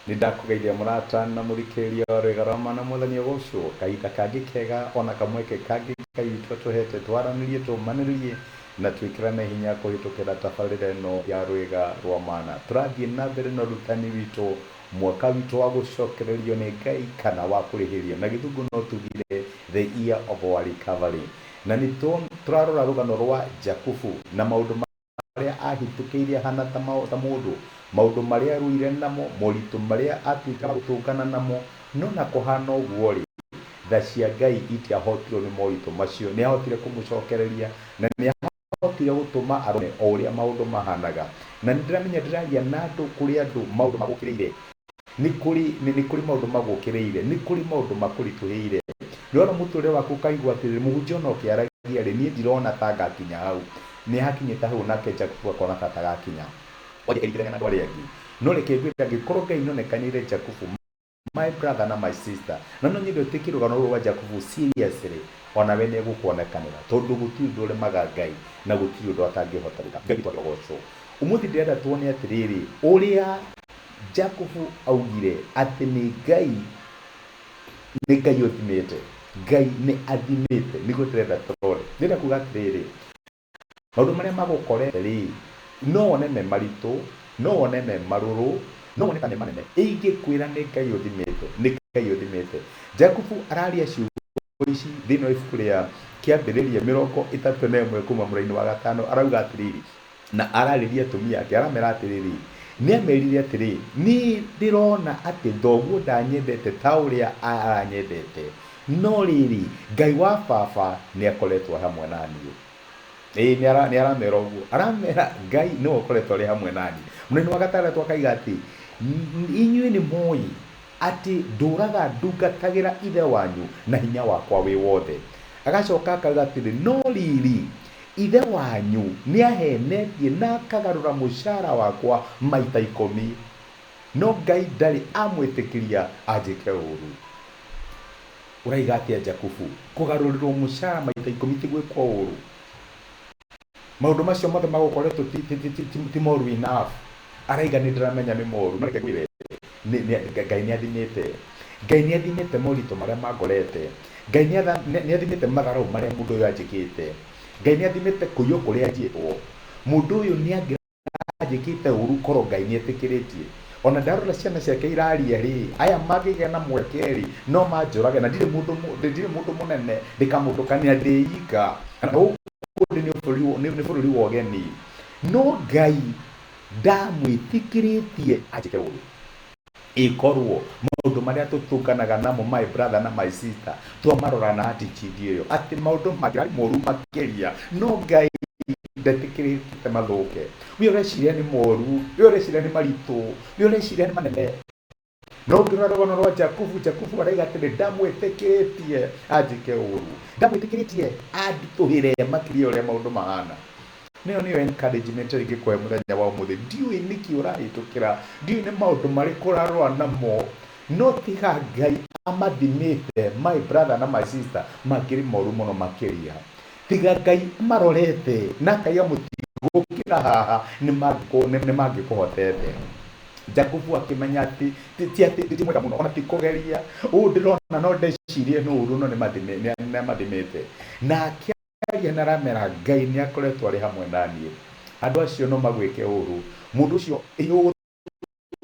Nindakugeithia murata na muthikiria rwega rwa mana mwathani ugucu kahinda kangi kega ona kamweke kangi kaitwo tuhete twaranirie tumaniririe na twikirane hinya kuhitukira tabarira ino ya rwega rwa mana. Turathie na mbere na rutani witu mwaka witu wa gucokererio ni Ngai kana wa kurihirio, na githungu no tugire the year of our recovery. Na ni turarora rugano rwa Jakubu na maundu maria ahitukiire hana ta mundu, maundu maria ruire namo, moritu maria atuika gutungana namo, no na kuhana uguo ri tha cia Ngai itiahotirwo ni moritu macio, ni ahotire kumucokereria na ni ahotire gutuma arone o uria maundu mahanaga. Na ndiramenya ndiraria na andu kuri andu maundu magukiriire, ni kuri maundu magukiriire, ni kuri maundu makurituhiire. Niona muture waku kaigua atiri muhunjia no kiaragia ri ni ndirona ta ngakinya hau, ni hakinyite hau nake Jakubu akona ta gakinya oje kirikirana na ndwari yangi no reke ngwira ngikorwo Ngai nonekanire Jakubu, my brother na my sister, na no nyende utikire rugano rwa Jakubu seriously, ona we ni gukuonekanira tondu gutiri ndure maga Ngai na gutiri undu atangihotarika. Ngai twagocwo umuthi ndirenda tuone atiriri uria Jakubu augire ati ni Ngai uthimite, Ngai ni athimite, niguo turenda turore. Ndira kuga atiriri maundu maria magukorete ri no one me maritu, no one me maruru, no one kane manene ingikwira ni Ngai uthimite, ni Ngai uthimite. Jakubu araria ciugo ici thini wa ibuku ria kiambiriria 31 kuma muraini wa 5 arauga atiriri na arariria atumia ake aramera atiriri ni amerire atiri ni ndirona ati thoguo ndanyendete ta uria aranyendete, no riri Ngai wa baba ni akoretwo hamwe nani. Ni aramera uguo, aramera Ngai ni akoretwo ri hamwe nani. Muraini wa 6 akaiga ati inyuĩ ni moi ati nduraga ndungatagira ithe wanyu na hinya wakwa wi wothe. Agacoka akauga atiri no riri ithe wanyu ni ahenetie na akagarura mucara wakwa maita 10, no Ngai ndari amwitikiria anjike uru. Uraiga atia Jakubu kugarurirwo mucara maita 10 tigwikwo uru? Maundu macio mothe magukoretwo ti moru enough. Araiga ni ndiramenya ni moru, no reke ngwire Ngai ni athimite, Ngai ni athimite moritu maria mangorete, Ngai ni athimite matharau maria mundu uyu anjikite, Ngai ni athimite kuyo kuria anjitwo. Mundu uyu ni anjikite uru korwo Ngai ni etikiritie. Ona ndarora ciana ciake iraria ri aya magigia na mwekeri no manjurage na ndire mundu munene ndikamundukania ndiika kana ni bururi wa ugeni, no Ngai ndamwitikiritie anjike uru. Ikorwo maundu maria tutunganaga namo my brother na my sister twamarora na attitude iyo ati maundu magirari moru makiria, no Ngai ndetikirite mathuke. We ureciria ni moru, we ureciria ni maritu, we ureciria ni manene, no ngirora rugano rwa Jakubu araiga atiri ndamwitikiritie anjike uru, ndamwitikiritie andituhire makiria uria maundu mahana. Niyo encouragement ingikwe muthenya wa umuthi. Ndiui niki urahitukira, ndiui ni maundu mariku urarua namo, no tiga Ngai amathimite my brother na my sister makiri moru muno makiria. Tiga Ngai marorete na Ngai amutigukira haha ni mangikuhotete. Jakubu akimenya ati ti mwega muno ona ti kugeria u ndirona no ndecirie no uru no ni mathimite na aria na ramera Ngai ni akoretwo ari hamwe nani. Andu acio no magwike uru, mundu ucio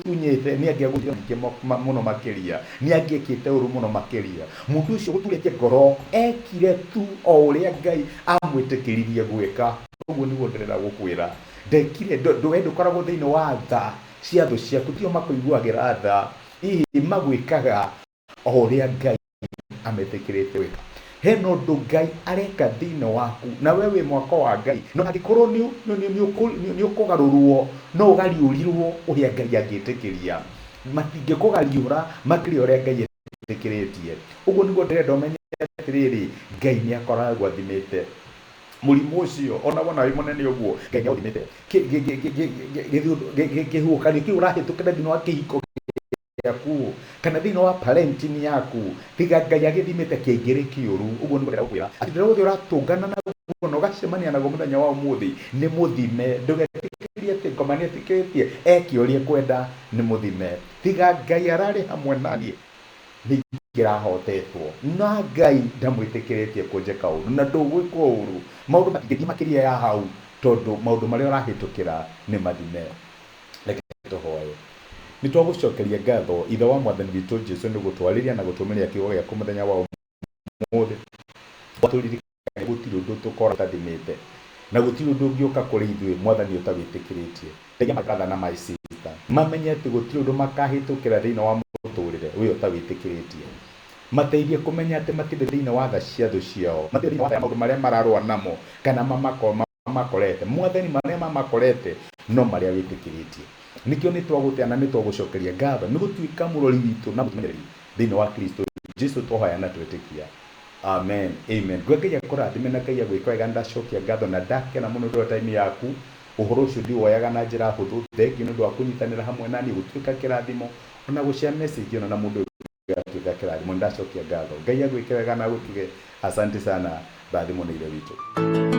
tunyite ni angiaguthio muno makiria, ni angiekite uru muno makiria. Mundu ucio guturete ngoro ekire tu o uria Ngai amwitikiririe gwika. Uguo niguo ndirenda gukwira ndekire ndukoragwo thiini wa tha cia thu ciaku, tio makuiguagira tha ihi magwikaga o uria Ngai ametikirite wika. Hena undu Ngai areka thiini waku na we wi mwako wa Ngai, no angikorwo ni ukugarurwo no ugariurirwo uria Ngai angitikiria. Matingikugariura makiria uria Ngai etikiritie. Uguo niguo ndirenda umenye atiriri Ngai ni akoragwo athimite murimu ucio ona wona wi munene uguo Ngai athimite gihuka kiu urahitukira thiini wa kihiko yaku kana thiini wa parenting yaku, tiga Ngai agithimite kiingiri kiuru. Uguo niguo ndirenda gukwira ati ndira guthii uratungana na guo no gacemania naguo muthenya wa umuthi ni muthime, ndugetikire ati ngoma ni atikitie eki uria kwenda ni muthime tiga Ngai arari hamwe nani ni kirahotetwo na Ngai ndamwitikiretie kunjeka uru na ndugwikwo uru maundu matingithii makiria ya hau tondu maundu maria urahitukira ni mathime. Reke tuhoye. Ni twagucokeria ngatho ithe wa mwathani witu Jesu ni gutwariria na gutumiria kiugo giaku muthenya wa umuthi waturirikana gutiri undu tukora tathimite na gutiri undu ungiuka kuri ithuĩ mwathani utawitikiritie tegia makatha na my sister mamenye ati gutiri undu makahitukira thiini wa muturire uyu utawitikiritie mateithie kumenya ati matire thiini wa tha cia thu ciao matire thiini wa maundu maria mararua namo kana makorete mwathani maria mamakorete no maria witikiritie nikio ni twaguteana ni twagucokeria ngatho ni gutuika murori witu na mutumiriri thiini wa Kristo Jesu twohoya na twitikia. Amen. Amen. Ngai akurathime na Ngai agwika wega ndacokia ngatho na ndakena muno ndo time yaku uhoro ucio ndioyaga na njira huthu thengio ndu akunyitanira hamwe nani gutuika kirathimo ona gucia message ona na mundu gatuika kirathimo ndacokia ngatho Ngai agwika wega na gutige asante sana bathi muno ile witu.